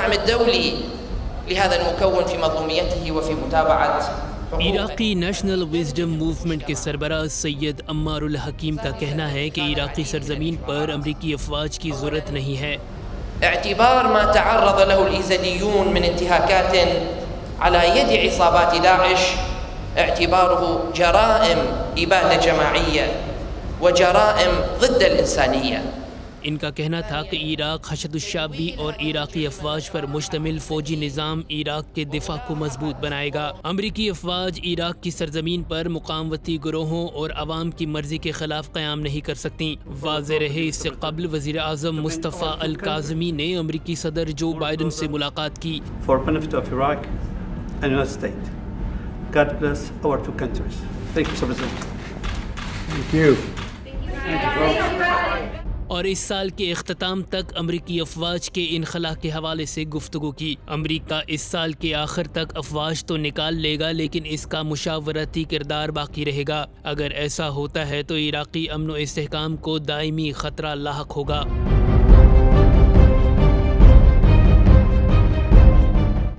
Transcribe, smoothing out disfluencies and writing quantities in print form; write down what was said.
الدعم الدولي لهذا المكون في منظوميته وفي متابعة. عراقی نیشنل وزڈم موومنٹ کے سربراہ سید عمار الحکیم کا کہنا ہے کہ عراقی سرزمین پر امریکی افواج کی ضرورت نہیں ہے۔ اعتبار ما تعرض له الإيزديون من انتهاكات على يد عصابات داعش اعتباره جرائم إبادة جماعية وجرائم ضد الإنسانية۔ ان کا کہنا تھا کہ عراق حشد الشعبی اور عراقی افواج پر مشتمل فوجی نظام عراق کے دفاع کو مضبوط بنائے گا۔ امریکی افواج عراق کی سرزمین پر مقاومتی گروہوں اور عوام کی مرضی کے خلاف قیام نہیں کر سکتی۔ واضح رہے اس سے قبل وزیر اعظم مصطفیٰ الکاظمی نے امریکی صدر جو بائیڈن سے ملاقات کی۔ For benefit of Iraq and United States. God bless our two countries. Thank you, Mr. President. Thank you. اور اس سال کے اختتام تک امریکی افواج کے انخلا کے حوالے سے گفتگو کی۔ امریکہ اس سال کے آخر تک افواج تو نکال لے گا لیکن اس کا مشاورتی کردار باقی رہے گا۔ اگر ایسا ہوتا ہے تو عراقی امن و استحکام کو دائمی خطرہ لاحق ہوگا۔